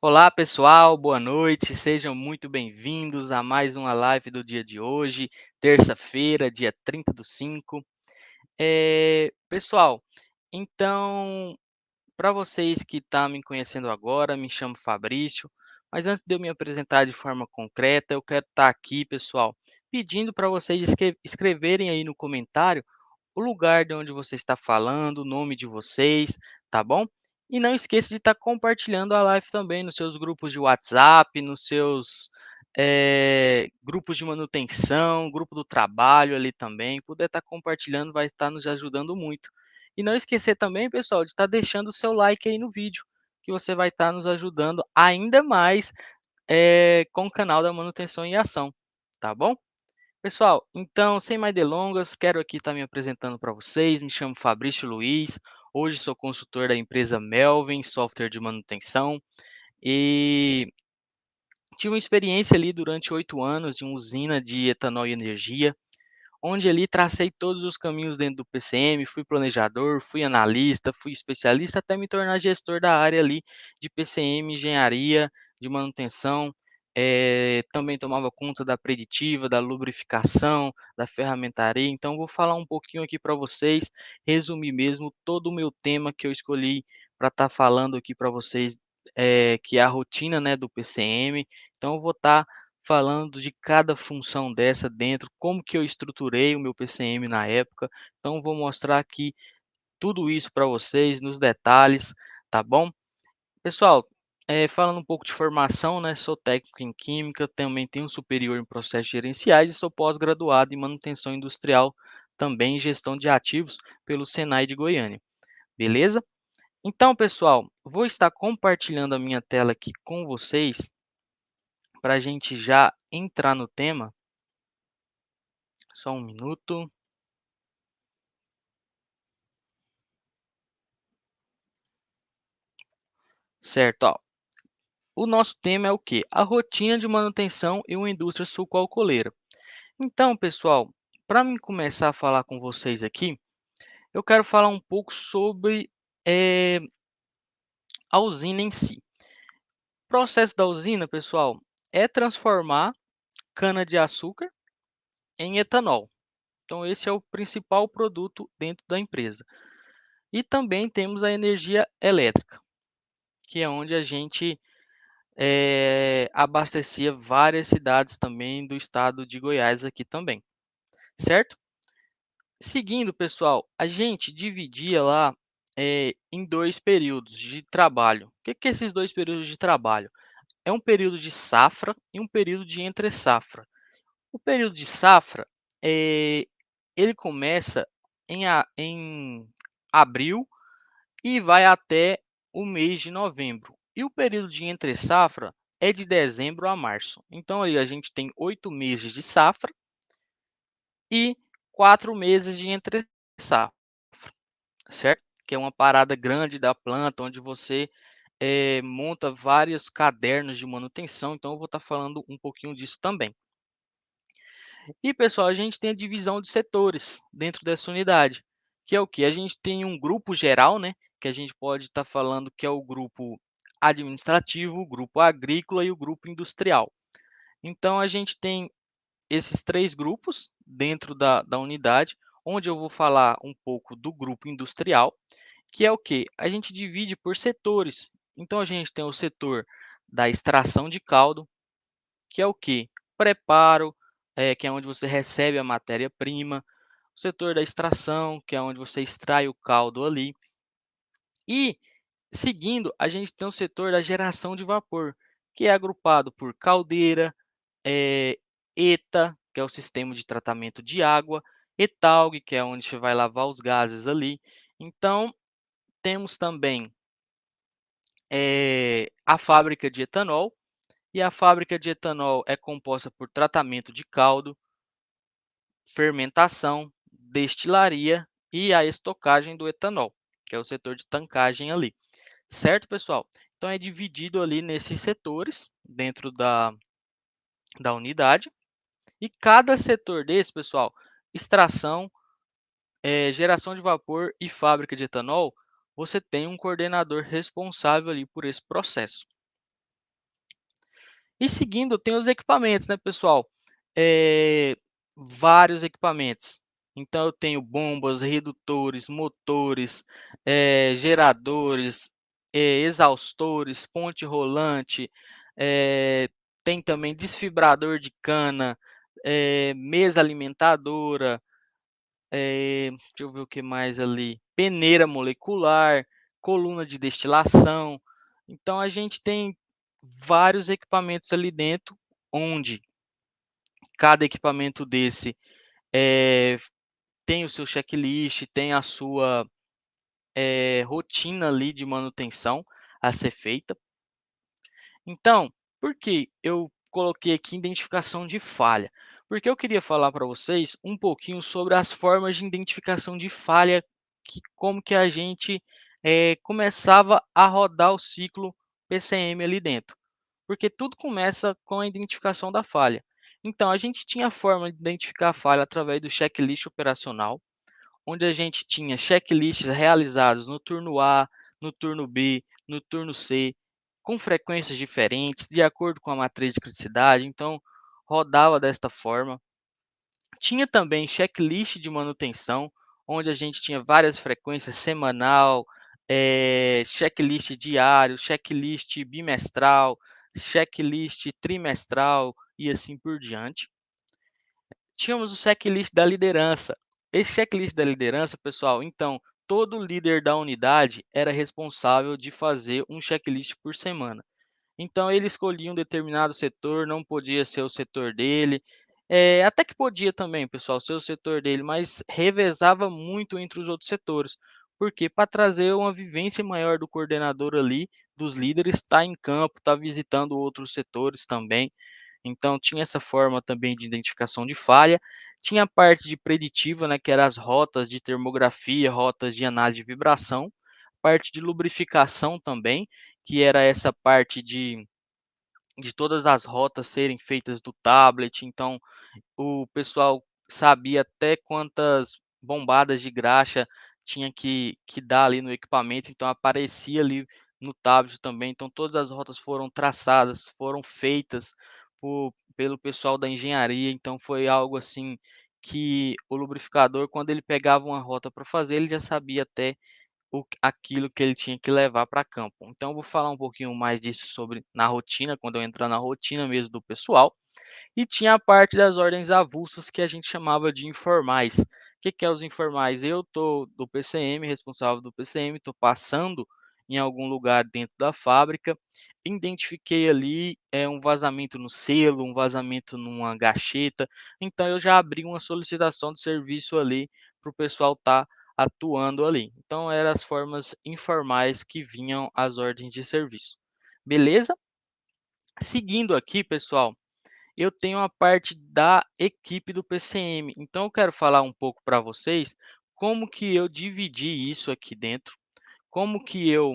Olá, pessoal, boa noite, sejam muito bem-vindos a mais uma live do dia de hoje, terça-feira, dia 30 do 5. Pessoal, então, para vocês que estão me conhecendo agora, me chamo Fabrício, mas antes de eu me apresentar de forma concreta, eu quero estar aqui, pessoal, pedindo para vocês escreverem aí no comentário o lugar de onde você está falando, o nome de vocês, tá bom? E não esqueça de estar compartilhando a live também nos seus grupos de WhatsApp, nos seus grupos de manutenção, grupo do trabalho ali também. Puder estar compartilhando, vai estar nos ajudando muito. E não esquecer também, pessoal, de estar deixando o seu like aí no vídeo, que você vai estar nos ajudando ainda mais com o canal da Manutenção em Ação, tá bom? Pessoal, então, sem mais delongas, quero aqui estar me apresentando para vocês. Me chamo Fabrício Luiz. Hoje sou consultor da empresa Melvin, software de manutenção, e tive uma experiência ali durante 8 anos de uma usina de etanol e energia, onde ali tracei todos os caminhos dentro do PCM, fui planejador, fui analista, fui especialista, até me tornar gestor da área ali de PCM, engenharia, de manutenção. Também tomava conta da preditiva, da lubrificação, da ferramentaria. Então, vou falar um pouquinho aqui para vocês, resumir mesmo todo o meu tema que eu escolhi para estar falando aqui para vocês, que é a rotina, né, do PCM. Então, eu vou estar falando de cada função dessa dentro, como que eu estruturei o meu PCM na época. Então, vou mostrar aqui tudo isso para vocês nos detalhes, tá bom? Pessoal, falando um pouco de formação, né? Sou técnico em química, também tenho um superior em processos gerenciais e sou pós-graduado em manutenção industrial, também em gestão de ativos pelo Senai de Goiânia. Beleza? Então, pessoal, vou estar compartilhando a minha tela aqui com vocês para a gente já entrar no tema. Só um minuto. Certo, ó. O nosso tema é o quê? A rotina de manutenção em uma indústria sucroalcooleira. Então, pessoal, para mim começar a falar com vocês aqui, eu quero falar um pouco sobre a usina em si. O processo da usina, pessoal, é transformar cana-de-açúcar em etanol. Então, esse é o principal produto dentro da empresa. E também temos a energia elétrica, que é onde a gente abastecia várias cidades também do estado de Goiás aqui também, certo? Seguindo, pessoal, a gente dividia lá em 2 períodos de trabalho. O que que é esses 2 períodos de trabalho? É um período de safra e um período de entre-safra. O período de safra, ele começa em abril e vai até o mês de novembro. E o período de entre-safra é de dezembro a março. Então, aí a gente tem 8 meses de safra e 4 meses de entre-safra, certo? Que é uma parada grande da planta, onde você monta vários cadernos de manutenção. Então, eu vou estar falando um pouquinho disso também. E, pessoal, a gente tem a divisão de setores dentro dessa unidade, que é o que? A gente tem um grupo geral, né? Que a gente pode estar falando que é o grupo administrativo, o grupo agrícola e o grupo industrial. Então, a gente tem esses 3 grupos dentro da unidade, onde eu vou falar um pouco do grupo industrial, que é o que? A gente divide por setores. Então, a gente tem o setor da extração de caldo, que é o que? Preparo, que é onde você recebe a matéria-prima, o setor da extração, que é onde você extrai o caldo ali, e seguindo, a gente tem o setor da geração de vapor, que é agrupado por caldeira, ETA, que é o sistema de tratamento de água, ETALG, que é onde você vai lavar os gases ali. Então, temos também a fábrica de etanol, e a fábrica de etanol é composta por tratamento de caldo, fermentação, destilaria e a estocagem do etanol, que é o setor de tancagem ali. Certo, pessoal? Então, é dividido ali nesses setores dentro da unidade. E cada setor desse, pessoal, extração, geração de vapor e fábrica de etanol, você tem um coordenador responsável ali por esse processo. E seguindo, tem os equipamentos, né, pessoal? Eh, Vários equipamentos. Então eu tenho bombas, redutores, motores, geradores, exaustores, ponte rolante, eh, tem também desfibrador de cana, mesa alimentadora, deixa eu ver o que mais ali, peneira molecular, coluna de destilação. Então a gente tem vários equipamentos ali dentro, onde cada equipamento desse, eh, tem o seu checklist, tem a sua, rotina ali de manutenção a ser feita. Então, por que eu coloquei aqui identificação de falha? Porque eu queria falar para vocês um pouquinho sobre as formas de identificação de falha, como que a gente começava a rodar o ciclo PCM ali dentro. Porque tudo começa com a identificação da falha. Então, a gente tinha a forma de identificar a falha através do checklist operacional, onde a gente tinha checklists realizados no turno A, no turno B, no turno C, com frequências diferentes, de acordo com a matriz de criticidade, então rodava desta forma. Tinha também checklist de manutenção, onde a gente tinha várias frequências semanal, checklist diário, checklist bimestral, checklist trimestral e assim por diante. Tínhamos o checklist da liderança. Esse checklist da liderança, pessoal, então, todo líder da unidade era responsável de fazer um checklist por semana. Então, ele escolhia um determinado setor, não podia ser o setor dele, até que podia também, pessoal, ser o setor dele, mas revezava muito entre os outros setores. Porque para trazer uma vivência maior do coordenador ali, dos líderes, estar em campo, estar visitando outros setores também. Então tinha essa forma também de identificação de falha, tinha a parte de preditiva, né, que eram as rotas de termografia, rotas de análise de vibração, parte de lubrificação também, que era essa parte de todas as rotas serem feitas do tablet, então o pessoal sabia até quantas bombadas de graxa tinha que dar ali no equipamento, então aparecia ali no tablet também. Então todas as rotas foram traçadas, foram feitas pelo pessoal da engenharia, então foi algo assim que o lubrificador, quando ele pegava uma rota para fazer, ele já sabia até aquilo que ele tinha que levar para campo. Então eu vou falar um pouquinho mais disso sobre na rotina, quando eu entrar na rotina mesmo do pessoal. E tinha a parte das ordens avulsas que a gente chamava de informais. O que que é os informais? Eu estou do PCM, responsável do PCM, estou passando em algum lugar dentro da fábrica, identifiquei ali um vazamento no selo, um vazamento numa gacheta, então eu já abri uma solicitação de serviço ali para o pessoal estar atuando ali. Então eram as formas informais que vinham as ordens de serviço. Beleza? Seguindo aqui, pessoal, eu tenho a parte da equipe do PCM. Então eu quero falar um pouco para vocês como que eu dividi isso aqui dentro, como que eu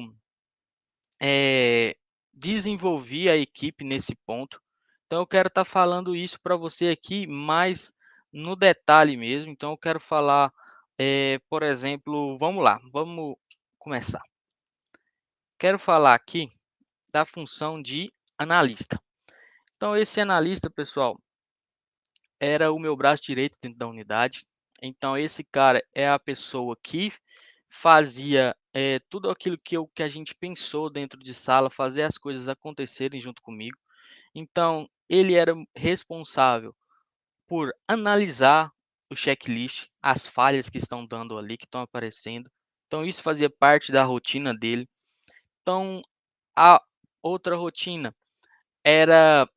desenvolvi a equipe nesse ponto. Então eu quero estar falando isso para você aqui mais no detalhe mesmo. Então eu quero falar, por exemplo, vamos lá, vamos começar. Quero falar aqui da função de analista. Então esse analista, pessoal, era o meu braço direito dentro da unidade. Então esse cara é a pessoa que fazia, tudo aquilo que a gente pensou dentro de sala, fazer as coisas acontecerem junto comigo. Então ele era responsável por analisar o checklist, as falhas que estão dando ali, que estão aparecendo. Então isso fazia parte da rotina dele. Então a outra rotina era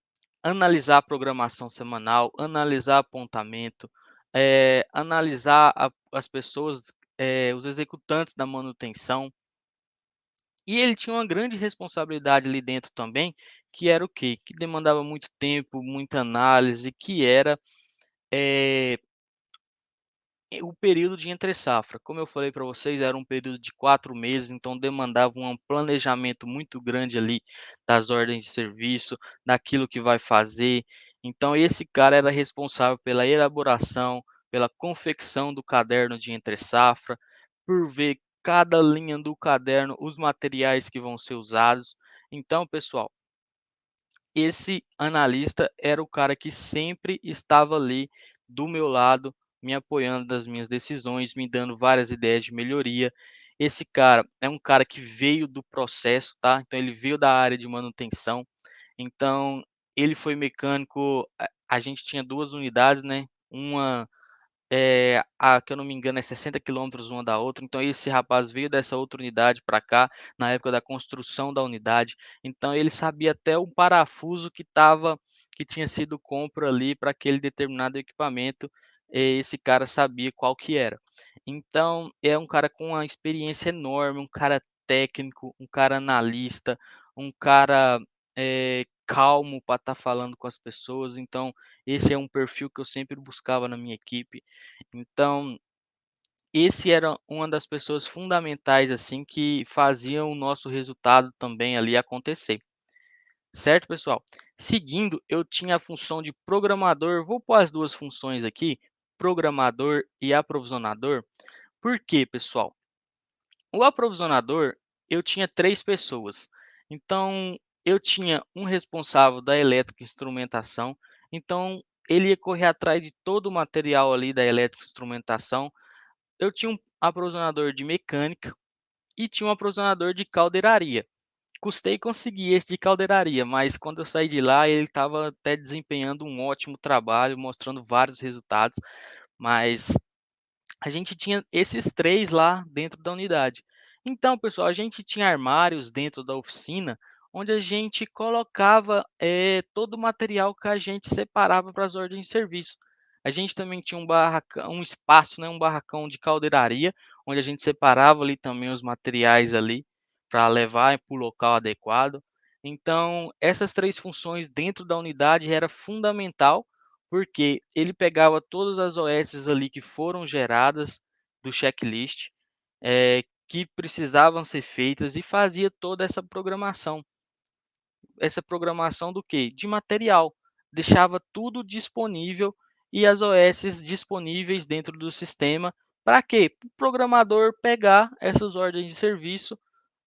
analisar a programação semanal, analisar apontamento, analisar as pessoas, os executantes da manutenção. E ele tinha uma grande responsabilidade ali dentro também, que era o quê? Que demandava muito tempo, muita análise, que era, eh, o período de entre safra. Como eu falei para vocês, era um período de 4 meses, então demandava um planejamento muito grande ali das ordens de serviço, daquilo que vai fazer. Então esse cara era responsável pela elaboração, pela confecção do caderno de entre safra, por ver cada linha do caderno, os materiais que vão ser usados. Então, pessoal, esse analista era o cara que sempre estava ali do meu lado, me apoiando das minhas decisões, me dando várias ideias de melhoria. Esse cara é um cara que veio do processo, tá? Então ele veio da área de manutenção. Então ele foi mecânico. A gente tinha duas unidades, né? Uma que eu não me engano é 60 quilômetros uma da outra, então esse rapaz veio dessa outra unidade para cá, na época da construção da unidade, então ele sabia até o parafuso que tinha sido compra ali para aquele determinado equipamento, esse cara sabia qual que era. Então, é um cara com uma experiência enorme, um cara técnico, um cara analista, um cara, calmo para estar falando com as pessoas, então esse é um perfil que eu sempre buscava na minha equipe. Então, esse era uma das pessoas fundamentais, assim, que faziam o nosso resultado também ali acontecer. Certo, pessoal? Seguindo, eu tinha a função de programador. Vou pôr as duas funções aqui, programador e aprovisionador. Por quê, pessoal? O aprovisionador, eu tinha 3 pessoas. Então, eu tinha um responsável da elétrica e instrumentação, então ele ia correr atrás de todo o material ali da elétrica e instrumentação. Eu tinha um aprovisionador de mecânica e tinha um aprovisionador de caldeiraria. Custei conseguir esse de caldeiraria, mas quando eu saí de lá, ele estava até desempenhando um ótimo trabalho, mostrando vários resultados, mas a gente tinha esses 3 lá dentro da unidade. Então, pessoal, a gente tinha armários dentro da oficina, onde a gente colocava, todo o material que a gente separava para as ordens de serviço. A gente também tinha um espaço, né, um barracão de caldeiraria, onde a gente separava ali também os materiais ali, para levar para o local adequado. Então, essas 3 funções dentro da unidade era fundamental porque ele pegava todas as OSs ali que foram geradas do checklist, que precisavam ser feitas e fazia toda essa programação. Essa programação do quê? De material. Deixava tudo disponível e as OSs disponíveis dentro do sistema. Para quê? Para o programador pegar essas ordens de serviço.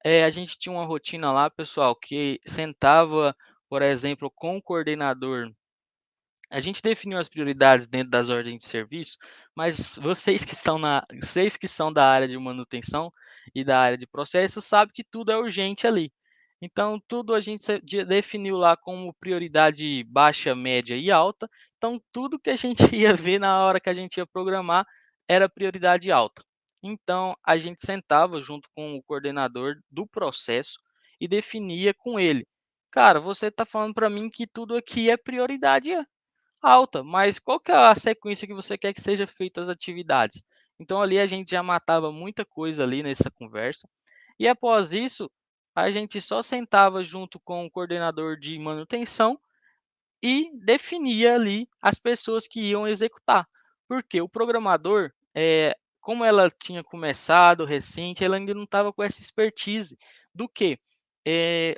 A gente tinha uma rotina lá, pessoal, que sentava, por exemplo, com o coordenador. A gente definiu as prioridades dentro das ordens de serviço, mas vocês que são da área de manutenção e da área de processo sabem que tudo é urgente ali. Então, tudo a gente definiu lá como prioridade baixa, média e alta. Então, tudo que a gente ia ver na hora que a gente ia programar era prioridade alta. Então, a gente sentava junto com o coordenador do processo e definia com ele. Cara, você está falando para mim que tudo aqui é prioridade alta, mas qual que é a sequência que você quer que seja feita as atividades? Então ali a gente já matava muita coisa ali nessa conversa, e após isso, a gente só sentava junto com o coordenador de manutenção e definia ali as pessoas que iam executar. Porque o programador, como ela tinha começado recente, ela ainda não estava com essa expertise do que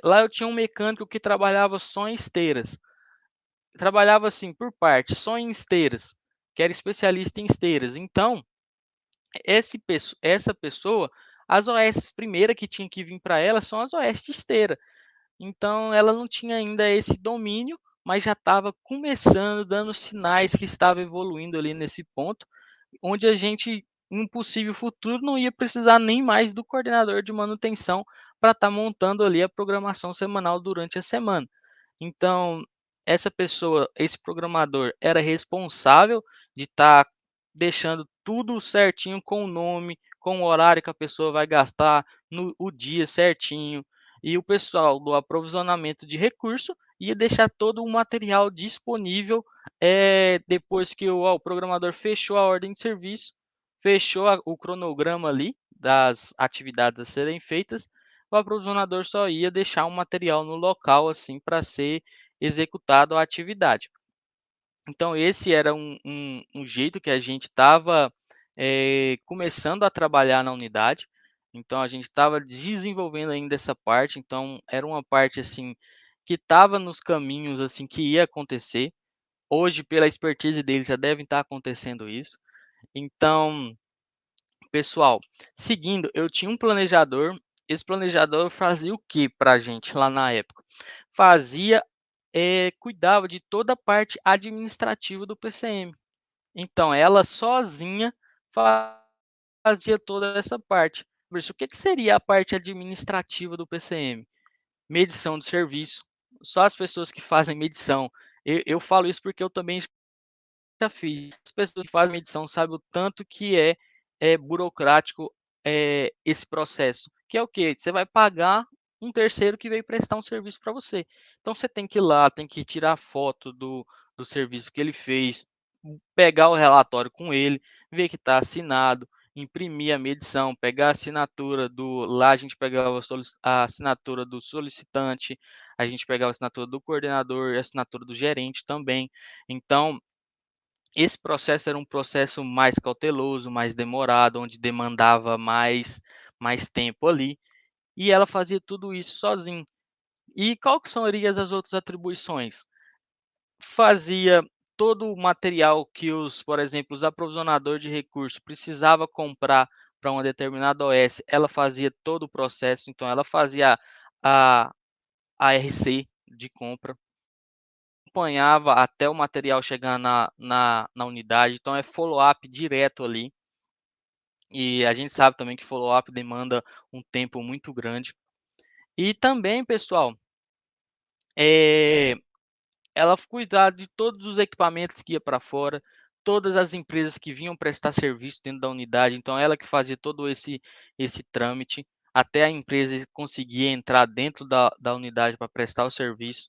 lá eu tinha um mecânico que trabalhava só em esteiras. Trabalhava assim, por parte, só em esteiras, que era especialista em esteiras. Então, essa pessoa, as OS primeira que tinha que vir para ela são as OS de esteira. Então, ela não tinha ainda esse domínio, mas já estava começando, dando sinais que estava evoluindo ali nesse ponto, onde a gente, em um possível futuro, não ia precisar nem mais do coordenador de manutenção para estar montando ali a programação semanal durante a semana. Então, essa pessoa, esse programador, era responsável de estar deixando tudo certinho com o nome, com o horário que a pessoa vai gastar, o dia certinho. E o pessoal do aprovisionamento de recurso ia deixar todo o material disponível depois que o programador fechou a ordem de serviço, fechou o cronograma ali das atividades a serem feitas, o aprovisionador só ia deixar um material no local assim para ser executado a atividade. Então esse era um jeito que a gente estava começando a trabalhar na unidade. Então a gente estava desenvolvendo ainda essa parte. Então era uma parte assim que estava nos caminhos assim que ia acontecer. Hoje, pela expertise dele, já devem estar acontecendo isso. Então, pessoal, seguindo, eu tinha um planejador. Esse planejador fazia o que para a gente lá na época? Fazia cuidava de toda a parte administrativa do PCM. Então ela sozinha fazia toda essa parte. Por isso, o que que seria a parte administrativa do PCM? Medição de serviço. Só as pessoas que fazem medição. Eu falo isso porque eu também já fiz. As pessoas que fazem medição sabem o tanto que é burocrático esse processo. Que é o quê? Você vai pagar um terceiro que veio prestar um serviço para você. Então você tem que ir lá, tem que tirar foto do serviço que ele fez, pegar o relatório com ele, ver que está assinado, imprimir a medição, pegar a assinatura do. Lá a gente pegava a assinatura do solicitante, a gente pegava a assinatura do coordenador e a assinatura do gerente também. Então, esse processo era um processo mais cauteloso, mais demorado, onde demandava mais tempo ali, e ela fazia tudo isso sozinha. E qual que seriam as outras atribuições? Fazia todo o material que por exemplo, os aprovisionadores de recursos precisava comprar para uma determinada OS, ela fazia todo o processo, então ela fazia a a RC de compra, acompanhava até o material chegar na unidade, então é follow-up direto ali. E a gente sabe também que follow-up demanda um tempo muito grande. E também, pessoal, eh, ela cuidava de todos os equipamentos que ia para fora, todas as empresas que vinham prestar serviço dentro da unidade, então ela que fazia todo esse trâmite, até a empresa conseguir entrar dentro da unidade para prestar o serviço.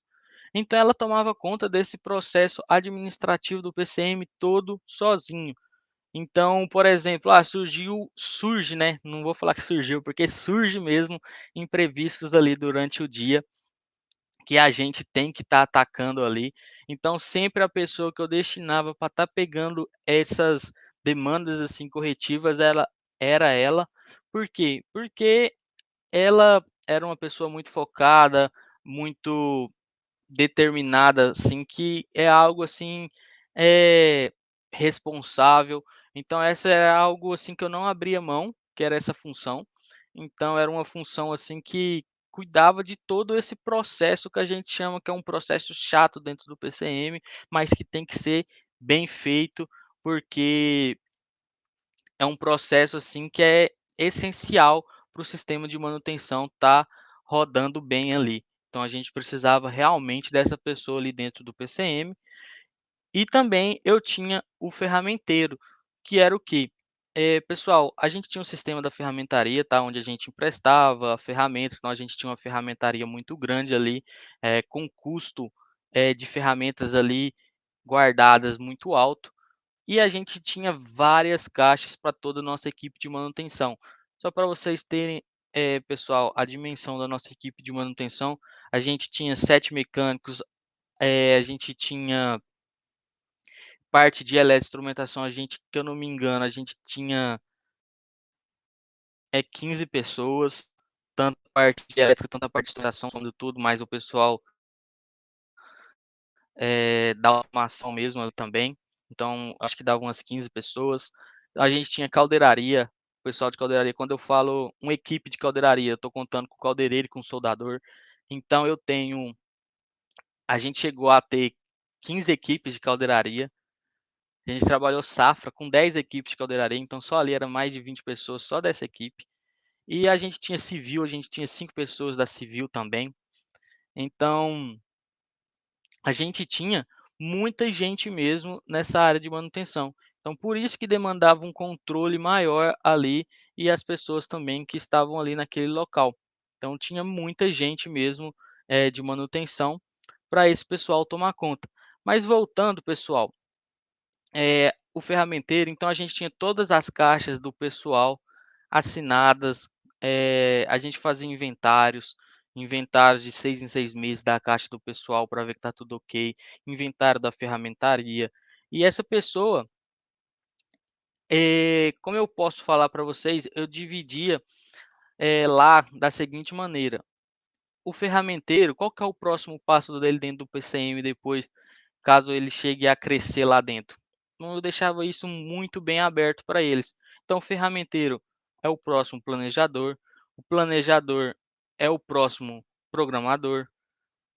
Então ela tomava conta desse processo administrativo do PCM todo sozinho. Então, por exemplo, surge, né, não vou falar que surgiu, porque surge mesmo imprevistos ali durante o dia, que a gente tem que estar atacando ali. Então, sempre a pessoa que eu destinava para estar pegando essas demandas, assim, corretivas, era ela. Por quê? Porque ela era uma pessoa muito focada, muito determinada, assim, que é algo assim, é responsável. Então essa é algo, assim, que eu não abria mão, que era essa função. Então era uma função, assim, que cuidava de todo esse processo que a gente chama que é um processo chato dentro do PCM, mas que tem que ser bem feito, porque é um processo, assim, que é essencial para o sistema de manutenção estar rodando bem ali. Então a gente precisava realmente dessa pessoa ali dentro do PCM. E também eu tinha o ferramenteiro, que era o quê? Pessoal, a gente tinha um sistema da ferramentaria, tá, onde a gente emprestava ferramentas, então a gente tinha uma ferramentaria muito grande ali, com custo, de ferramentas ali guardadas muito alto. E a gente tinha várias caixas para toda a nossa equipe de manutenção. Só para vocês terem, pessoal, a dimensão da nossa equipe de manutenção, a gente tinha 7 mecânicos, a gente tinha parte de eletroinstrumentação, que eu não me engano, a gente tinha 15 pessoas, tanto a parte de elétrica, tanto a parte de instrumentação, somando tudo, mais o pessoal da automação mesmo também, então acho que dava umas 15 pessoas. A gente tinha caldeiraria, o pessoal de caldeiraria, quando eu falo uma equipe de caldeiraria, eu estou contando com caldeirero e com soldador. Então a gente chegou a ter 15 equipes de caldeiraria, a gente trabalhou safra com 10 equipes de caldeiraria, então só ali era mais de 20 pessoas só dessa equipe. E a gente tinha civil, a gente tinha 5 pessoas da civil também. Então a gente tinha muita gente mesmo nessa área de manutenção. Então, por isso que demandava um controle maior ali e as pessoas também que estavam ali naquele local. Então, tinha muita gente mesmo de manutenção para esse pessoal tomar conta. Mas voltando, pessoal, o ferramenteiro, então a gente tinha todas as caixas do pessoal assinadas, a gente fazia inventários de 6 em 6 meses da caixa do pessoal para ver que está tudo ok, inventário da ferramentaria. E essa pessoa, como eu posso falar para vocês, eu dividia, lá da seguinte maneira: o ferramenteiro, qual que é o próximo passo dele dentro do PCM depois, caso ele chegue a crescer lá dentro? Então eu deixava isso muito bem aberto para eles. Então o ferramenteiro é o próximo planejador, o planejador é o próximo programador,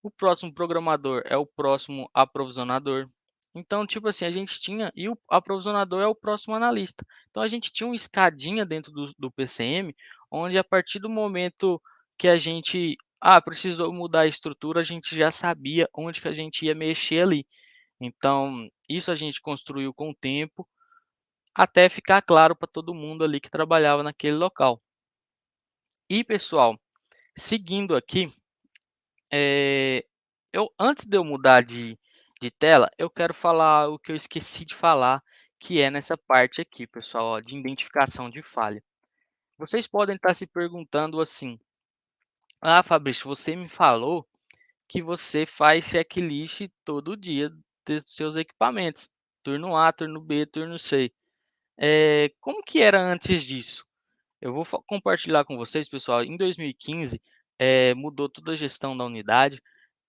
o próximo programador é o próximo aprovisionador. Então, tipo assim, a gente tinha e o aprovisionador é o próximo analista. Então, a gente tinha uma escadinha dentro do PCM, onde a partir do momento que a gente, precisou mudar a estrutura, a gente já sabia onde que a gente ia mexer ali. Então, isso a gente construiu com o tempo, até ficar claro para todo mundo ali que trabalhava naquele local. E pessoal, seguindo aqui, eu antes de eu mudar de tela, eu quero falar o que eu esqueci de falar, que é nessa parte aqui, pessoal, ó, de identificação de falha. Vocês podem estar se perguntando assim: "Ah, Fabrício, você me falou que você faz checklist todo dia dos seus equipamentos, turno A, turno B, turno C. Como que era antes disso?" Eu vou compartilhar com vocês, pessoal. Em 2015, mudou toda a gestão da unidade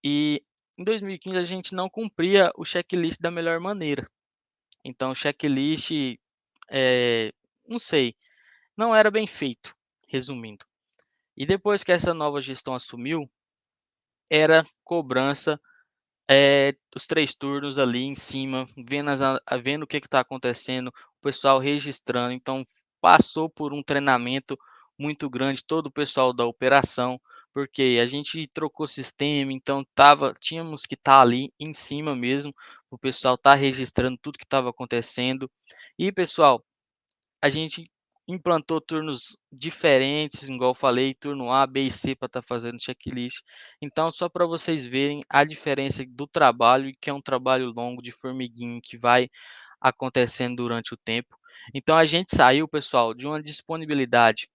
e em 2015 a gente não cumpria o checklist da melhor maneira. Então, o checklist, não sei, não era bem feito, resumindo. E depois que essa nova gestão assumiu, era cobrança, os 3 turnos ali em cima, vendo o que está acontecendo, o pessoal registrando. Então, passou por um treinamento muito grande, todo o pessoal da operação, porque a gente trocou sistema, então tínhamos que estar ali em cima mesmo, o pessoal estar registrando tudo que estava acontecendo. E pessoal, a gente implantou turnos diferentes, igual eu falei, turno A, B e C para estar fazendo checklist. Então, só para vocês verem a diferença do trabalho, e que é um trabalho longo de formiguinha que vai acontecendo durante o tempo. Então, a gente saiu, pessoal, de uma disponibilidade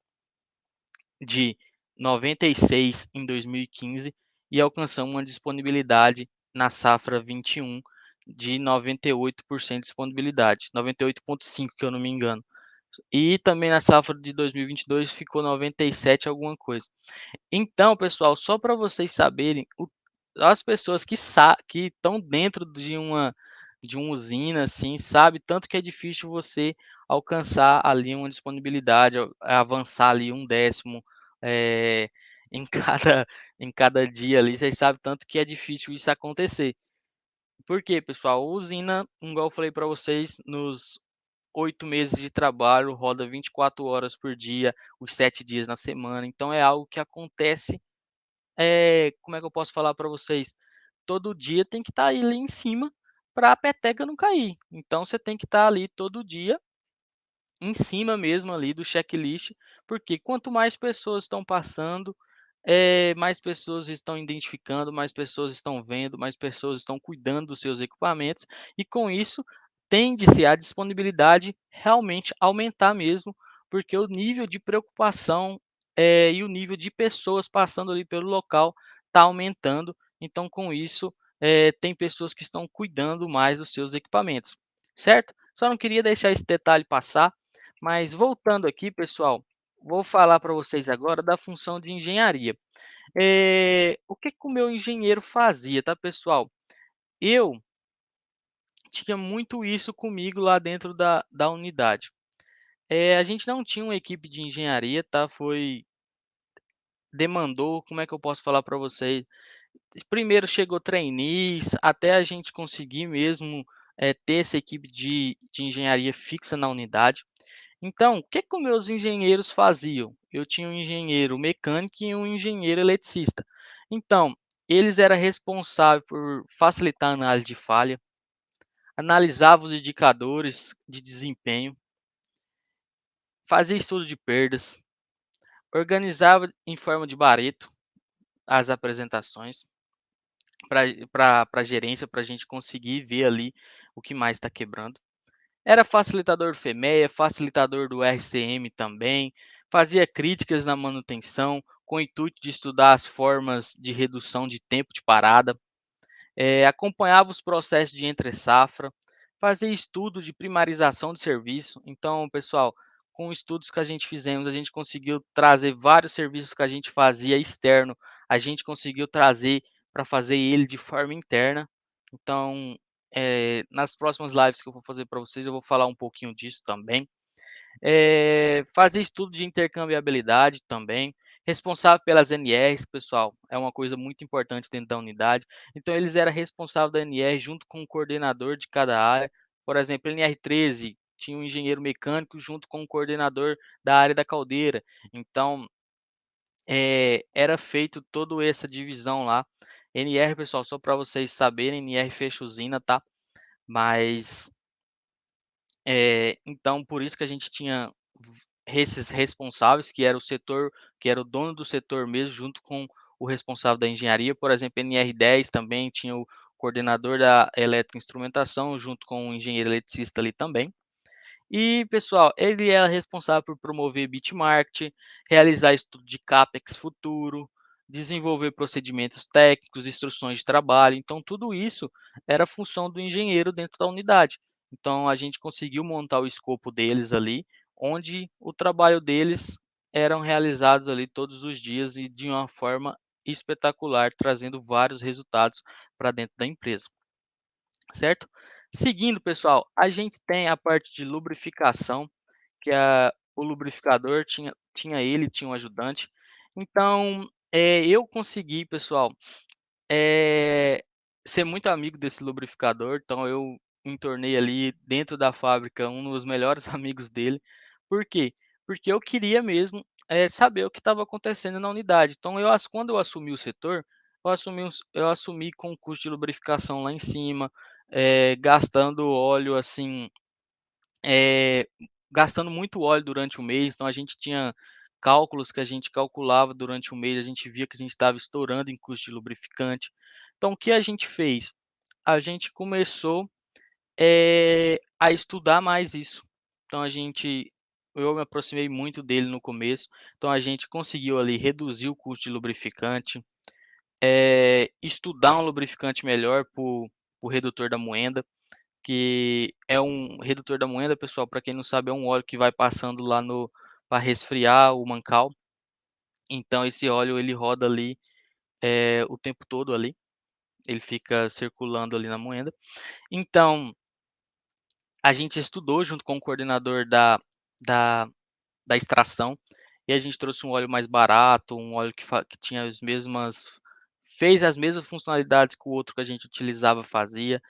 de 96 em 2015 e alcançamos uma disponibilidade na safra 21 de 98% de disponibilidade, 98,5, que eu não me engano. E também na safra de 2022 ficou 97 alguma coisa. Então, pessoal, só para vocês saberem, as pessoas que estão dentro de uma usina, assim, sabe tanto que é difícil você alcançar ali uma disponibilidade, avançar ali 1/10, eh, em cada em cada dia ali, vocês sabem tanto que é difícil isso acontecer. Por quê, pessoal? A usina, igual eu falei para vocês, nos 8 meses de trabalho, roda 24 horas por dia, os 7 dias na semana. Então é algo que acontece, como é que eu posso falar para vocês? Todo dia tem que estar ali em cima para a peteca não cair. Então você tem que estar ali todo dia em cima mesmo ali do checklist, porque quanto mais pessoas estão passando, mais pessoas estão identificando, mais pessoas estão vendo, mais pessoas estão cuidando dos seus equipamentos, e com isso tende-se a disponibilidade realmente aumentar mesmo, porque o nível de preocupação, e o nível de pessoas passando ali pelo local está aumentando. Então, com isso, tem pessoas que estão cuidando mais dos seus equipamentos, certo? Só não queria deixar esse detalhe passar, mas voltando aqui, pessoal, vou falar para vocês agora da função de engenharia. O que que o meu engenheiro fazia, tá, pessoal? Eu tinha muito isso comigo lá dentro da unidade. A gente não tinha uma equipe de engenharia, tá? Demandou, como é que eu posso falar para vocês? Primeiro chegou trainees, até a gente conseguir mesmo, ter essa equipe de engenharia fixa na unidade. Então, o que que os meus engenheiros faziam? Eu tinha um engenheiro mecânico e um engenheiro eletricista. Então, eles eram responsáveis por facilitar a análise de falha, analisava os indicadores de desempenho, fazia estudo de perdas, organizava em forma de Pareto as apresentações para a gerência, para a gente conseguir ver ali o que mais está quebrando. Era facilitador do FEMEA, facilitador do RCM também, fazia críticas na manutenção, com o intuito de estudar as formas de redução de tempo de parada, acompanhava os processos de entre-safra, fazia estudo de primarização de serviço. Então, pessoal, com estudos que a gente fizemos, a gente conseguiu trazer vários serviços que a gente fazia externo, a gente conseguiu trazer para fazer ele de forma interna. Então, nas próximas lives que eu vou fazer para vocês, eu vou falar um pouquinho disso também. Fazer estudo de intercambiabilidade também, responsável pelas NRs, pessoal, é uma coisa muito importante dentro da unidade. Então eles eram responsáveis da NR junto com o coordenador de cada área. Por exemplo, NR13 tinha um engenheiro mecânico junto com o coordenador da área da caldeira. Então, era feito toda essa divisão lá. NR, pessoal, só para vocês saberem, NR fecha usina, tá? Mas, então por isso que a gente tinha esses responsáveis, que era o setor, que era o dono do setor mesmo, junto com o responsável da engenharia. Por exemplo, NR10 também tinha o coordenador da elétrica e instrumentação, junto com o engenheiro eletricista ali também. E, pessoal, ele é responsável por promover bitmarket, realizar estudo de CAPEX futuro, desenvolver procedimentos técnicos, instruções de trabalho. Então, tudo isso era função do engenheiro dentro da unidade. Então, a gente conseguiu montar o escopo deles ali, onde o trabalho deles eram realizados ali todos os dias e de uma forma espetacular, trazendo vários resultados para dentro da empresa, certo? Seguindo, pessoal, a gente tem a parte de lubrificação, que o lubrificador tinha um ajudante. Então, eu consegui, pessoal, eh, ser muito amigo desse lubrificador, então eu me tornei ali dentro da fábrica um dos melhores amigos dele. Por quê? Porque eu queria mesmo, saber o que estava acontecendo na unidade. Então quando eu assumi o setor, eu assumi com o custo de lubrificação lá em cima, gastando óleo, assim, eh, gastando muito óleo durante o mês. Então a gente tinha cálculos que a gente calculava durante o mês, a gente via que a gente estava estourando em custo de lubrificante. Então o que a gente fez? A gente começou, a estudar mais isso. Então eu me aproximei muito dele no começo, então a gente conseguiu ali reduzir o custo de lubrificante, estudar um lubrificante melhor para o redutor da moenda, que é um redutor da moenda, pessoal, para quem não sabe, é um óleo que vai passando lá no para resfriar o mancal. Então esse óleo ele roda ali, o tempo todo ali, ele fica circulando ali na moenda. Então, a gente estudou junto com o coordenador da da extração, e a gente trouxe um óleo mais barato, um óleo que tinha as mesmas funcionalidades que o outro que a gente utilizava fazia.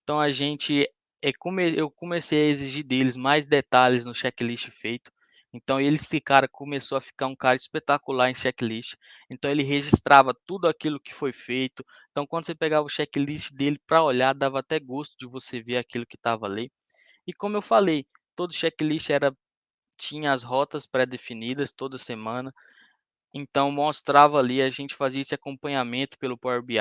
Então a gente, eu comecei a exigir deles mais detalhes no checklist feito. Então esse cara começou a ficar um cara espetacular em checklist. Então ele registrava tudo aquilo que foi feito. Então quando você pegava o checklist dele para olhar, dava até gosto de você ver aquilo que estava ali. E como eu falei, todo checklist tinha as rotas pré-definidas toda semana. Então mostrava ali, a gente fazia esse acompanhamento pelo Power BI,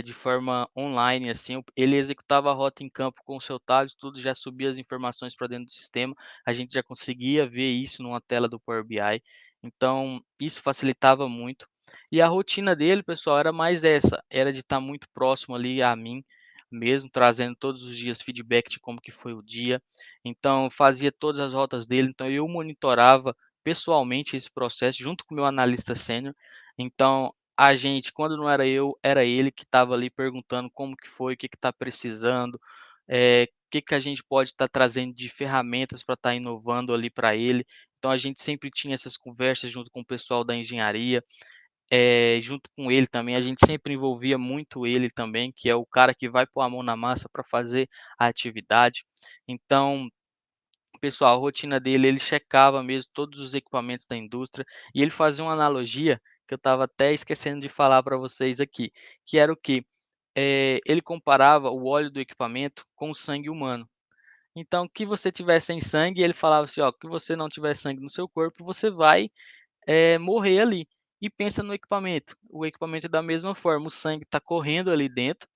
de forma online, assim, ele executava a rota em campo com o seu tablet, tudo, já subia as informações para dentro do sistema, a gente já conseguia ver isso numa tela do Power BI, então isso facilitava muito. E a rotina dele, pessoal, era mais essa, era de estar muito próximo ali a mim mesmo, trazendo todos os dias feedback de como que foi o dia. Então fazia todas as rotas dele, então eu monitorava pessoalmente esse processo junto com o meu analista sênior. Então, a gente, quando não era eu, era ele que estava ali perguntando como que foi, o que está precisando, o que, que a gente pode estar trazendo de ferramentas para estar inovando ali para ele. Então, a gente sempre tinha essas conversas junto com o pessoal da engenharia, junto com ele também, a gente sempre envolvia muito ele também, que é o cara que vai pôr a mão na massa para fazer a atividade. Então, pessoal, a rotina dele, ele checava mesmo todos os equipamentos da indústria e ele fazia uma analogia que eu estava até esquecendo de falar para vocês aqui, que era o quê? Ele comparava o óleo do equipamento com o sangue humano. Então, que você tiver sem sangue, ele falava assim, ó, que você não tiver sangue no seu corpo, você vai, morrer ali. E pensa no equipamento. O equipamento é da mesma forma, o sangue está correndo ali dentro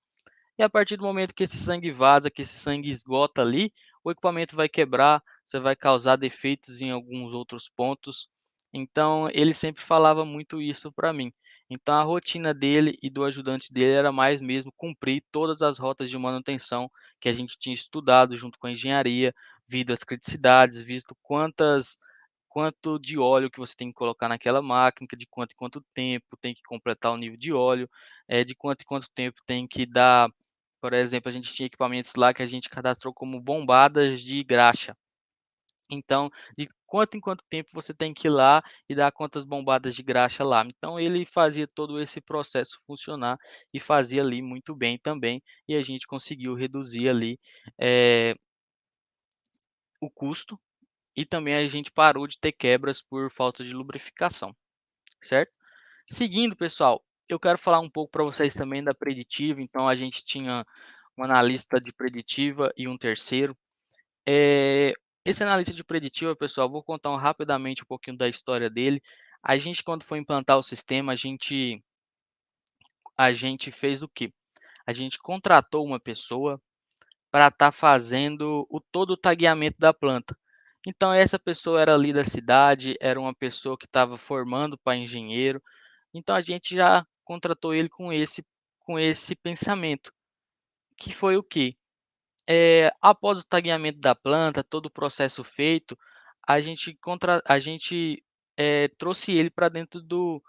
e a partir do momento que esse sangue vaza, que esse sangue esgota ali, o equipamento vai quebrar, você vai causar defeitos em alguns outros pontos. Então, ele sempre falava muito isso para mim. Então, a rotina dele e do ajudante dele era mais mesmo cumprir todas as rotas de manutenção que a gente tinha estudado junto com a engenharia, visto as criticidades, visto quanto de óleo que você tem que colocar naquela máquina, de quanto em quanto tempo tem que completar o nível de óleo, de quanto em quanto tempo tem que dar. Por exemplo, a gente tinha equipamentos lá que a gente cadastrou como bombadas de graxa. Então, de quanto em quanto tempo você tem que ir lá e dar quantas bombadas de graxa lá. Então ele fazia todo esse processo funcionar e fazia ali muito bem também, e a gente conseguiu reduzir ali, eh, o custo e também a gente parou de ter quebras por falta de lubrificação, certo? Seguindo pessoal, eu quero falar um pouco para vocês também da preditiva, então a gente tinha um analista de preditiva e um terceiro. Eh, Esse analista de preditiva, pessoal, vou contar rapidamente um pouquinho da história dele. A gente quando foi implantar o sistema, a gente fez o quê? A gente contratou uma pessoa para estar fazendo todo o tagueamento da planta. Então essa pessoa era ali da cidade, era uma pessoa que estava formando para engenheiro, então a gente já contratou ele com esse pensamento, que foi o quê? Após o tagueamento da planta, todo o processo feito, a gente trouxe ele para dentro do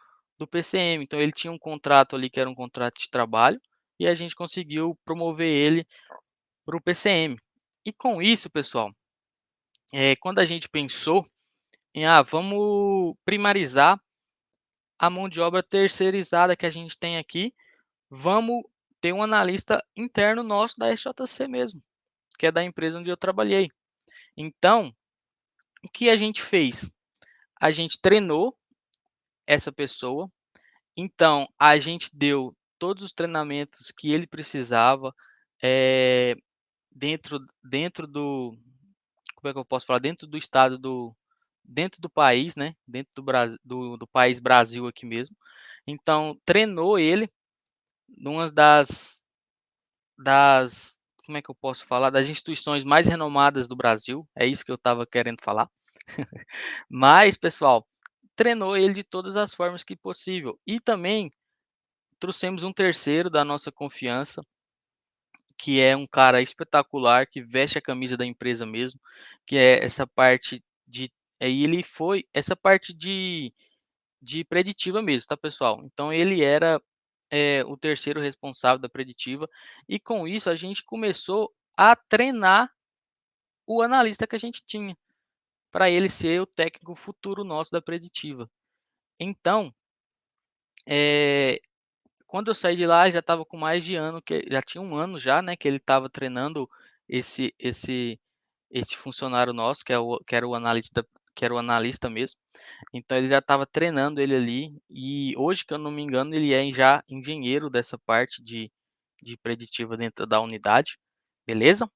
PCM. Então ele tinha um contrato ali que era um contrato de trabalho, e a gente conseguiu promover ele para o PCM. E com isso, pessoal, quando a gente pensou em: "Ah, vamos primarizar a mão de obra terceirizada que a gente tem aqui, vamos ter um analista interno nosso da SJC mesmo, que é da empresa onde eu trabalhei". Então, o que a gente fez? A gente treinou essa pessoa, então a gente deu todos os treinamentos que ele precisava, eh, dentro do, como é que eu posso falar? Dentro do estado dentro do país, né, dentro do país Brasil aqui mesmo. Então treinou ele numa das como é que eu posso falar? Das instituições mais renomadas do Brasil, é isso que eu estava querendo falar. Mas, pessoal, treinou ele de todas as formas que possível. E também trouxemos um terceiro da nossa confiança, que é um cara espetacular, que veste a camisa da empresa mesmo, que é essa parte de aí ele foi essa parte de preditiva mesmo, tá, pessoal? Então ele era, o terceiro responsável da preditiva, e com isso a gente começou a treinar o analista que a gente tinha, para ele ser o técnico futuro nosso da preditiva. Então, eh quando eu saí de lá, já estava com mais de ano, que já tinha um ano já, né, que ele estava treinando esse esse esse funcionário nosso, que era o analista mesmo. Então ele já estava treinando ele ali, e hoje, que eu não me engano, ele é já engenheiro dessa parte de preditiva dentro da unidade, beleza?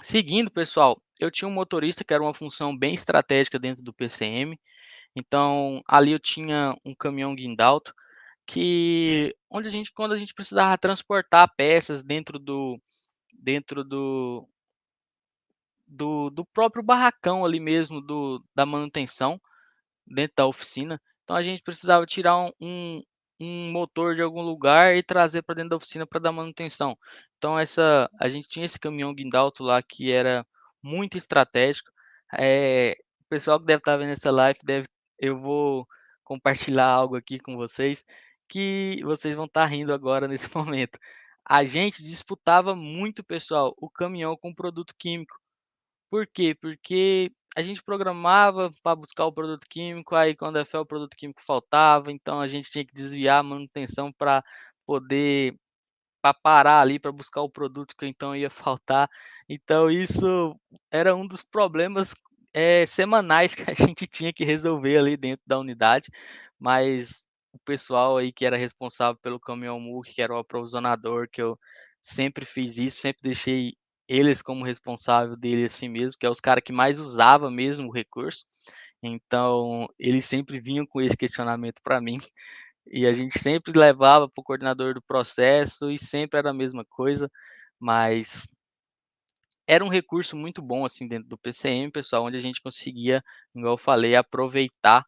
Seguindo, pessoal, eu tinha um motorista que era uma função bem estratégica dentro do PCM, então ali eu tinha um caminhão guindato, que onde a gente quando a gente precisava transportar peças dentro do próprio barracão ali mesmo da manutenção, dentro da oficina, então a gente precisava tirar um motor de algum lugar e trazer para dentro da oficina para dar manutenção. Então a gente tinha esse caminhão guindalto lá que era muito estratégico. O pessoal que deve estar vendo essa live deve eu vou compartilhar algo aqui com vocês, que vocês vão estar rindo agora nesse momento. A gente disputava muito, pessoal, o caminhão com produto químico. Por quê? Porque a gente programava para buscar o produto químico, aí quando é fé o produto químico faltava, então a gente tinha que desviar a manutenção para poder para parar ali para buscar o produto que então ia faltar. Então isso era um dos problemas, semanais que a gente tinha que resolver ali dentro da unidade, mas o pessoal aí que era responsável pelo caminhão MUC, que era o aprovisionador, que eu sempre fiz isso, sempre deixei eles como responsável dele assim mesmo, que é os cara que mais usava mesmo o recurso, então eles sempre vinham com esse questionamento para mim. E a gente sempre levava para o coordenador do processo e sempre era a mesma coisa, mas era um recurso muito bom, assim, dentro do PCM, pessoal, onde a gente conseguia, igual eu falei, aproveitar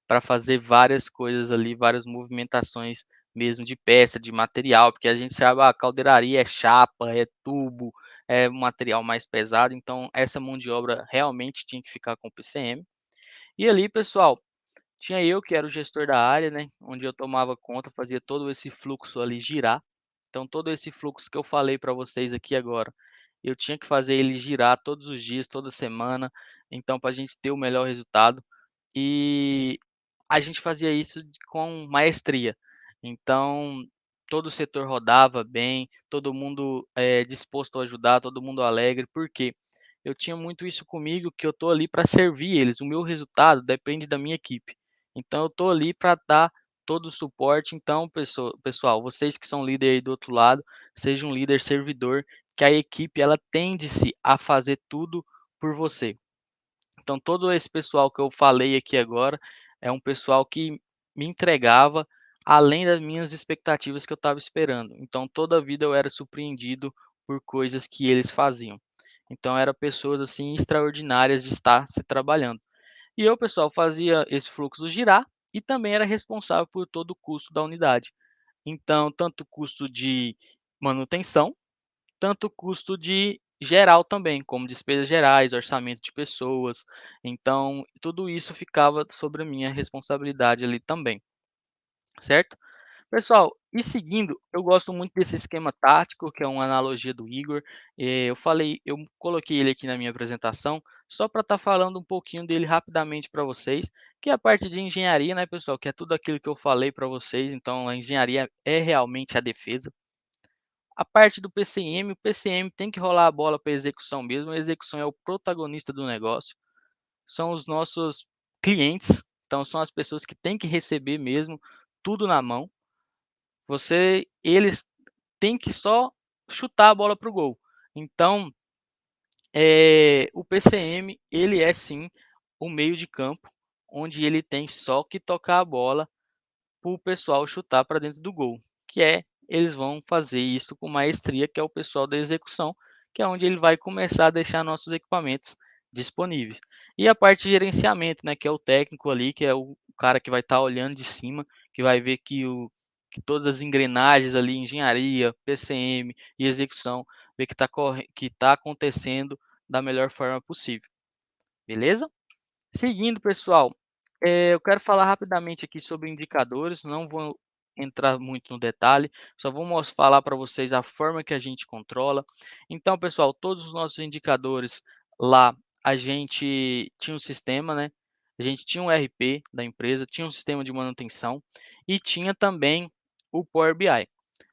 para fazer várias coisas ali, várias movimentações mesmo de peça, de material, porque a gente sabe, a caldeiraria é chapa, é tubo, é um material mais pesado, então essa mão de obra realmente tinha que ficar com o PCM. E ali, pessoal, tinha eu que era o gestor da área, né, onde eu tomava conta, fazia todo esse fluxo ali girar. Então todo esse fluxo que eu falei para vocês aqui agora, eu tinha que fazer ele girar todos os dias, toda semana. então para a gente ter o melhor resultado. E a gente fazia isso com maestria. Então, todo o setor rodava bem, todo mundo, disposto a ajudar, todo mundo alegre, por quê? Eu tinha muito isso comigo, que eu estou ali para servir eles, o meu resultado depende da minha equipe. Então eu estou ali para dar todo o suporte, então pessoal, vocês que são líder aí do outro lado, seja um líder servidor, que a equipe ela tende-se a fazer tudo por você. Então, todo esse pessoal que eu falei aqui agora é um pessoal que me entregava além das minhas expectativas que eu estava esperando. Então, toda a vida eu era surpreendido por coisas que eles faziam. Então, eram pessoas assim extraordinárias de estar se trabalhando. E eu, pessoal, fazia esse fluxo girar e também era responsável por todo o custo da unidade. Então, tanto o custo de manutenção tanto o custo de geral também, como despesas gerais, orçamento de pessoas, então tudo isso ficava sobre a minha responsabilidade ali também, certo? Pessoal, e seguindo, eu gosto muito desse esquema tático, que é uma analogia do Igor. Eu coloquei ele aqui na minha apresentação, só para estar falando um pouquinho dele rapidamente para vocês, que é a parte de engenharia, né, pessoal? Que é tudo aquilo que eu falei para vocês. Então, a engenharia é realmente a defesa. A parte do PCM, o PCM tem que rolar a bola para a execução mesmo, a execução é o protagonista do negócio, são os nossos clientes, então são as pessoas que têm que receber mesmo tudo na mão. Eles têm que só chutar a bola para o gol. Então, o PCM, ele é sim o meio de campo, onde ele tem só que tocar a bola para o pessoal chutar para dentro do gol, que é eles vão fazer isso com maestria, que é o pessoal da execução, que é onde ele vai começar a deixar nossos equipamentos disponíveis. E a parte de gerenciamento, né, que é o técnico ali, que é o cara que vai estar olhando de cima, que vai ver que todas as engrenagens ali, engenharia, PCM e execução, ver que tá acontecendo da melhor forma possível. Beleza? Seguindo, pessoal, eu quero falar rapidamente aqui sobre indicadores, não vou entrar muito no detalhe, só vou falar para vocês a forma que a gente controla. Então, pessoal, todos os nossos indicadores lá, a gente tinha um sistema, né? A gente tinha um RP da empresa, tinha um sistema de manutenção e tinha também o Power BI.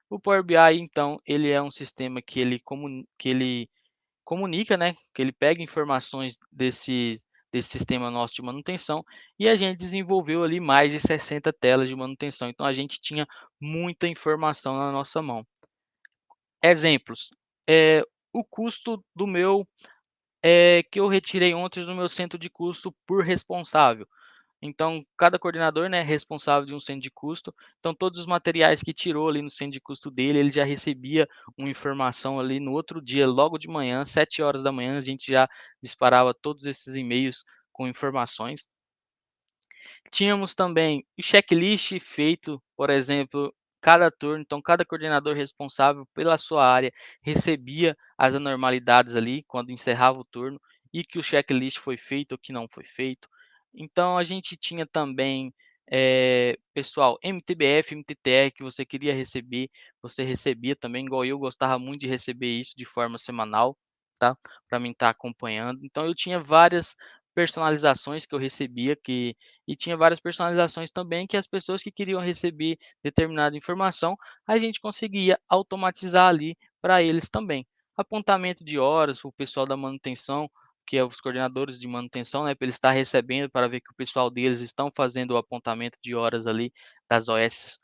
O Power BI, então, ele é um sistema que ele comunica, né, que ele pega informações desse sistema nosso de manutenção e a gente desenvolveu ali mais de 60 telas de manutenção. Então a gente tinha muita informação na nossa mão. Exemplos, o custo do meu, que eu retirei ontem no meu centro de custo por responsável. Então, cada coordenador, né, é responsável de um centro de custo. Então, todos os materiais que tirou ali no centro de custo dele, ele já recebia uma informação ali no outro dia, logo de manhã, 7 horas da manhã, a gente já disparava todos esses e-mails com informações. Tínhamos também o checklist feito, por exemplo, cada turno, então cada coordenador responsável pela sua área recebia as anormalidades ali quando encerrava o turno e que o checklist foi feito ou que não foi feito. Então a gente tinha também, pessoal, MTBF, MTTR que você queria receber, você recebia também, igual eu gostava muito de receber isso de forma semanal, tá? Para mim estar acompanhando. Então eu tinha várias personalizações que eu recebia e tinha várias personalizações também que as pessoas que queriam receber determinada informação, a gente conseguia automatizar ali para eles também. Apontamento de horas, o pessoal da manutenção, que é os coordenadores de manutenção, né, para eles estar recebendo para ver que o pessoal deles estão fazendo o apontamento de horas ali das OS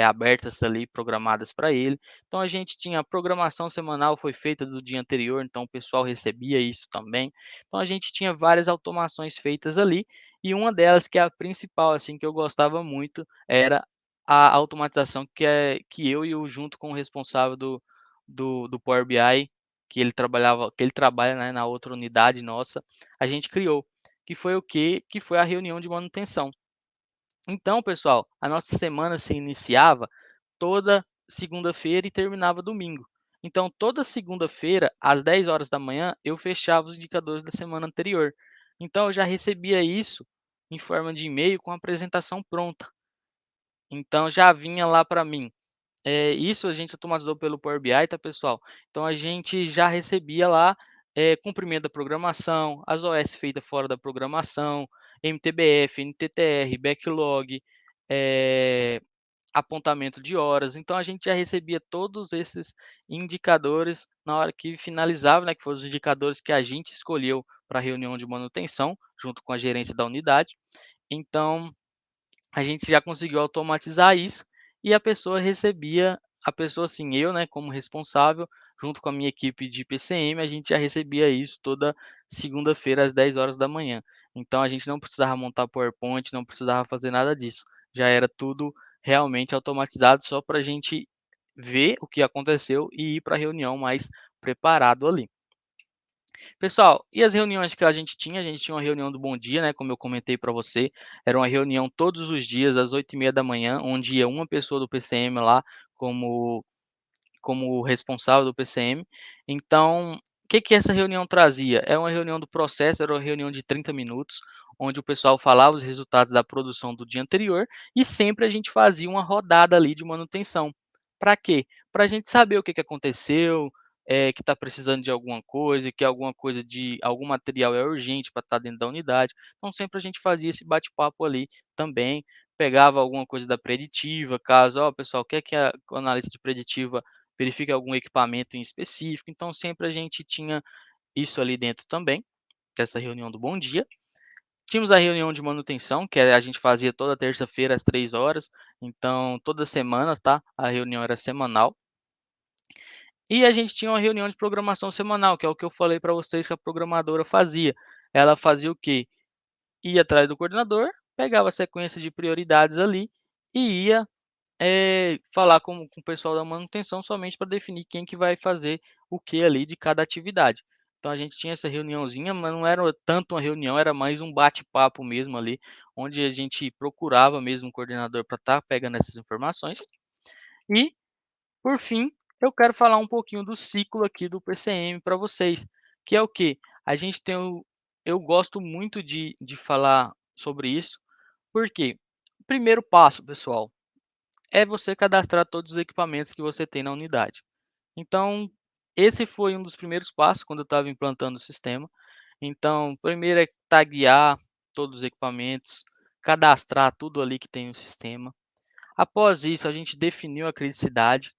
abertas ali, programadas para ele. Então a gente tinha a programação semanal foi feita do dia anterior, então o pessoal recebia isso também. Então a gente tinha várias automações feitas ali e uma delas, que é a principal, assim, que eu gostava muito, era a automatização que eu e o junto com o responsável do Power BI, que ele trabalha, né, na outra unidade nossa, a gente criou, que foi o quê? Que foi a reunião de manutenção. Então, pessoal, a nossa semana se iniciava toda segunda-feira e terminava domingo. Então, toda segunda-feira, às 10 horas da manhã, eu fechava os indicadores da semana anterior. Então, eu já recebia isso em forma de e-mail com a apresentação pronta. Então, já vinha lá para mim. Isso a gente automatizou pelo Power BI, tá, pessoal? Então, a gente já recebia lá cumprimento da programação, as OS feitas fora da programação, MTBF, NTTR, backlog, eh, apontamento de horas. Então a gente já recebia todos esses indicadores na hora que finalizava, né, que foram os indicadores que a gente escolheu para a reunião de manutenção, junto com a gerência da unidade. Então a gente já conseguiu automatizar isso e a pessoa assim, eu, né, como responsável, junto com a minha equipe de PCM, a gente já recebia isso toda segunda-feira às 10 horas da manhã. Então a gente não precisava montar PowerPoint, não precisava fazer nada disso. Já era tudo realmente automatizado só para a gente ver o que aconteceu e ir para a reunião mais preparado ali. Pessoal, e as reuniões que a gente tinha? A gente tinha uma reunião do Bom Dia, né, como eu comentei para você, era uma reunião todos os dias às 8h30 da manhã, onde ia uma pessoa do PCM lá como responsável do PCM. Então, o que que essa reunião trazia? É uma reunião do processo, era uma reunião de 30 minutos, onde o pessoal falava os resultados da produção do dia anterior e sempre a gente fazia uma rodada ali de manutenção. Para quê? Para a gente saber o que que aconteceu, que está precisando de alguma coisa, que alguma coisa de algum material é urgente para estar dentro da unidade. Então sempre a gente fazia esse bate-papo ali também, pegava alguma coisa da preditiva, caso, ó, pessoal, quer que a o analista de preditiva verifique algum equipamento em específico, então sempre a gente tinha isso ali dentro também, dessa reunião do bom dia. Tínhamos a reunião de manutenção, que a gente fazia toda terça-feira às 3 horas, então toda semana, tá, a reunião era semanal. E a gente tinha uma reunião de programação semanal, que é o que eu falei para vocês que a programadora fazia. Ela fazia o quê? Ia atrás do coordenador, pegava a sequência de prioridades ali e ia falar com o pessoal da manutenção somente para definir quem que vai fazer o que ali de cada atividade. Então a gente tinha essa reuniãozinha, mas não era tanto uma reunião, era mais um bate-papo mesmo ali, onde a gente procurava mesmo o coordenador para estar pegando essas informações. E, por fim, eu quero falar um pouquinho do ciclo aqui do PCM para vocês, que é o que? A gente tem eu gosto muito de falar sobre isso, porque o primeiro passo, pessoal, é você cadastrar todos os equipamentos que você tem na unidade. Então, esse foi um dos primeiros passos quando eu estava implantando o sistema. Então, primeiro é taguear todos os equipamentos, cadastrar tudo ali que tem no sistema. Após isso, a gente definiu a criticidade,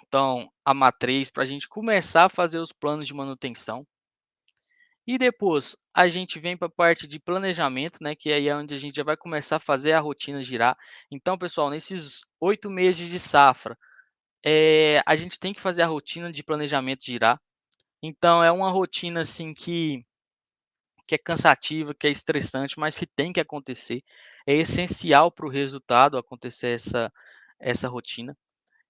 então a matriz, para a gente começar a fazer os planos de manutenção. E depois a gente vem para a parte de planejamento, né, que aí é onde a gente já vai começar a fazer a rotina girar. Então, pessoal, nesses 8 meses de safra, a gente tem que fazer a rotina de planejamento girar. Então é uma rotina, assim, que é cansativa, que é estressante, mas que tem que acontecer. É essencial para o resultado acontecer essa rotina.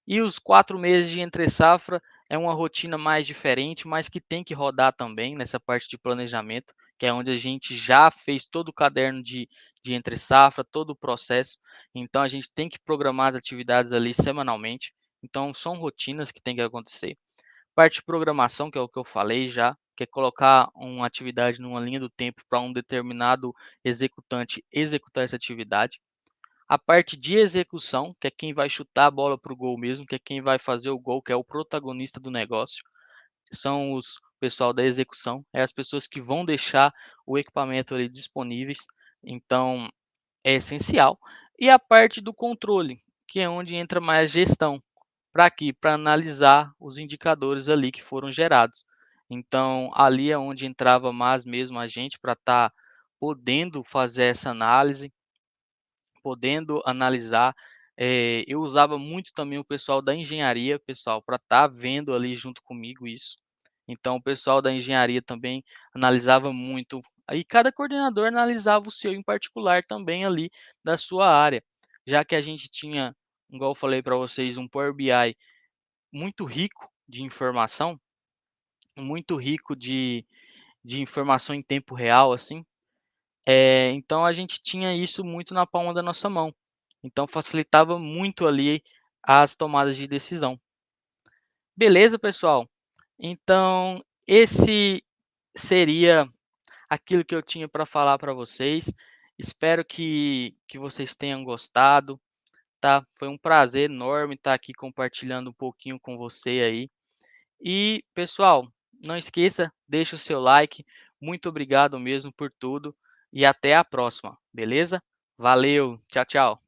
E os 4 meses de entre safra é uma rotina mais diferente, mas que tem que rodar também nessa parte de planejamento, que é onde a gente já fez todo o caderno de entre safra, todo o processo. Então a gente tem que programar as atividades ali semanalmente. Então são rotinas que tem que acontecer. Parte de programação, que é o que eu falei já, que é colocar uma atividade numa linha do tempo para um determinado executante executar essa atividade. A parte de execução, que é quem vai chutar a bola para o gol mesmo, que é quem vai fazer o gol, que é o protagonista do negócio, são os pessoal da execução, é as pessoas que vão deixar o equipamento ali disponíveis, então é essencial. E a parte do controle, que é onde entra mais gestão. Para quê? Para analisar os indicadores ali que foram gerados. Então, ali é onde entrava mais mesmo a gente para estar podendo fazer essa análise, podendo analisar. Eu usava muito também o pessoal da engenharia, pessoal, para estar vendo ali junto comigo isso. Então, o pessoal da engenharia também analisava muito. Aí cada coordenador analisava o seu em particular também ali da sua área, já que a gente tinha, igual eu falei para vocês, um Power BI muito rico de informação, muito rico de informação em tempo real, assim. Então a gente tinha isso muito na palma da nossa mão. Então facilitava muito ali as tomadas de decisão. Beleza, pessoal? Então esse seria aquilo que eu tinha para falar para vocês. Espero que vocês tenham gostado, tá? Foi um prazer enorme estar aqui compartilhando um pouquinho com você aí. E, pessoal, Não esqueça, deixa o seu like. Muito obrigado mesmo por tudo e até a próxima, beleza? Valeu, tchau, tchau.